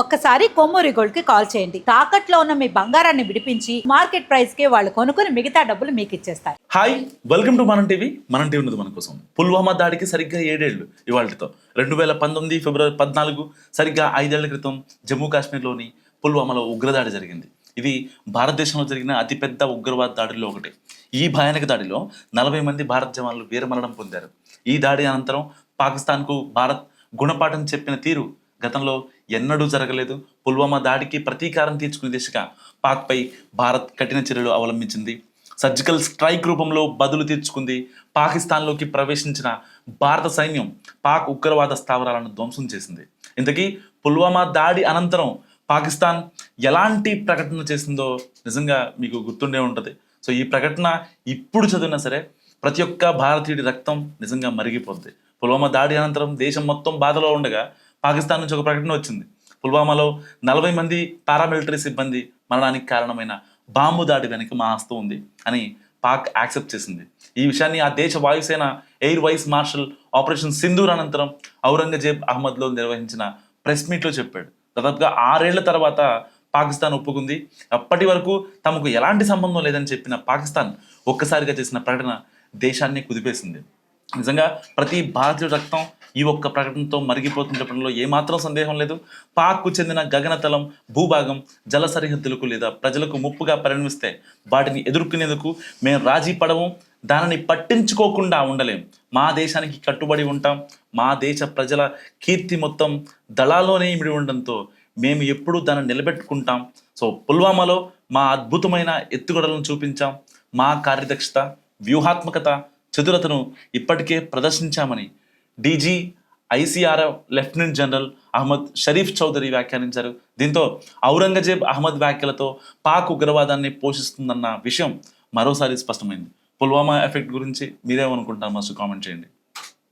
ఒక్కసారి కొమ్మూరి గోల్డ్ కి కాల్ చేయండి. తాకట్లో ఉన్న మీ బంగారాన్ని విడిపించి మార్కెట్ ప్రైస్ కి వాళ్ళు కొనుక్కుని మిగతా డబ్బులు మీకు ఇచ్చేస్తారు. హాయ్, వెల్కమ్ టు మనం టీవీ. మనం టీవీ ఉన్నది మన కోసం. పుల్వామా దాడికి సరిగ్గా 7 ఏళ్లు ఇవాళతో. 2019 ఫిబ్రవరి 14 సరిగ్గా 5 ఏళ్ల క్రితం జమ్మూ కాశ్మీర్లోని పుల్వామాలో ఉగ్రదాడి జరిగింది. ఇది భారతదేశంలో జరిగిన అతిపెద్ద ఉగ్రవాద దాడుల్లో ఒకటి. ఈ భయానక దాడిలో 40 మంది భారత జవాన్లు వీరమరణం పొందారు. ఈ దాడి అనంతరం పాకిస్తాన్కు భారత్ గుణపాఠం చెప్పిన తీరు గతంలో ఎన్నడూ జరగలేదు. పుల్వామా దాడికి ప్రతీకారం తీర్చుకునే దిశగా పాక్పై భారత్ కఠిన చర్యలు అవలంబించింది. సర్జికల్ స్ట్రైక్ రూపంలో బదులు తీర్చుకుంది. పాకిస్తాన్లోకి ప్రవేశించిన భారత సైన్యం పాక్ ఉగ్రవాద స్థావరాలను ధ్వంసం చేసింది. ఇంతకీ పుల్వామా దాడి అనంతరం పాకిస్తాన్ ఎలాంటి ప్రకటన చేసిందో నిజంగా మీకు గుర్తుండే ఉంటుంది. సో ఈ ప్రకటన ఇప్పుడు చదివినా సరే ప్రతి ఒక్క భారతీయుడి రక్తం నిజంగా మరిగిపోద్ది. పుల్వామా దాడి అనంతరం దేశం మొత్తం బాధలో ఉండగా పాకిస్తాన్ నుంచి ఒక ప్రకటన వచ్చింది. పుల్వామాలో 40 మంది పారామిలిటరీ సిబ్బంది మరణానికి కారణమైన బాంబు దాడి వెనక మా హస్తం ఉంది అని పాక్ యాక్సెప్ట్ చేసింది. ఈ విషయాన్ని ఆ దేశ వాయుసేన air vice marshal operation Sindoor అనంతరం ఔరంగజేబ్ అహ్మద్లో నిర్వహించిన ప్రెస్ మీట్లో చెప్పాడు. దాదాపుగా 6 ఏళ్ల తర్వాత పాకిస్తాన్ ఒప్పుకుంది. అప్పటి వరకు తమకు ఎలాంటి సంబంధం లేదని చెప్పిన పాకిస్తాన్ ఒక్కసారిగా చేసిన ప్రకటన దేశాన్ని కుదిపేసింది. నిజంగా ప్రతి భారతీయుడి రక్తం ఈ ఒక్క ప్రకటనతో మరిగిపోతున్న చెప్పడంలో ఏమాత్రం సందేహం లేదు. పాక్కు చెందిన గగనతలం, భూభాగం, జల సరిహద్దులకు లేదా ప్రజలకు ముప్పుగా పరిణమిస్తే వాటిని ఎదుర్కొనేందుకు మేము రాజీ పడము, దానిని పట్టించుకోకుండా ఉండలేం. మా దేశానికి కట్టుబడి ఉంటాం. మా దేశ ప్రజల కీర్తి మొత్తం దళాల్లోనే ఇమిడి ఉండడంతో మేము ఎప్పుడూ దాన్ని నిలబెట్టుకుంటాం. సో పుల్వామాలో మా అద్భుతమైన ఎత్తుగడలను చూపించాం. మా కార్యదక్షత, వ్యూహాత్మకత, చతురతను ఇప్పటికే ప్రదర్శించామని DG ICRF lieutenant general Ahmed Sharif Chaudhry వ్యాఖ్యానించారు. దీంతో ఔరంగజేబ్ అహ్మద్ వ్యాఖ్యలతో పాక్ ఉగ్రవాదాన్ని పోషిస్తుందన్న విషయం మరోసారి స్పష్టమైంది. పుల్వామా ఎఫెక్ట్ గురించి మీరేమనుకుంటారు? మస్తు కామెంట్ చేయండి.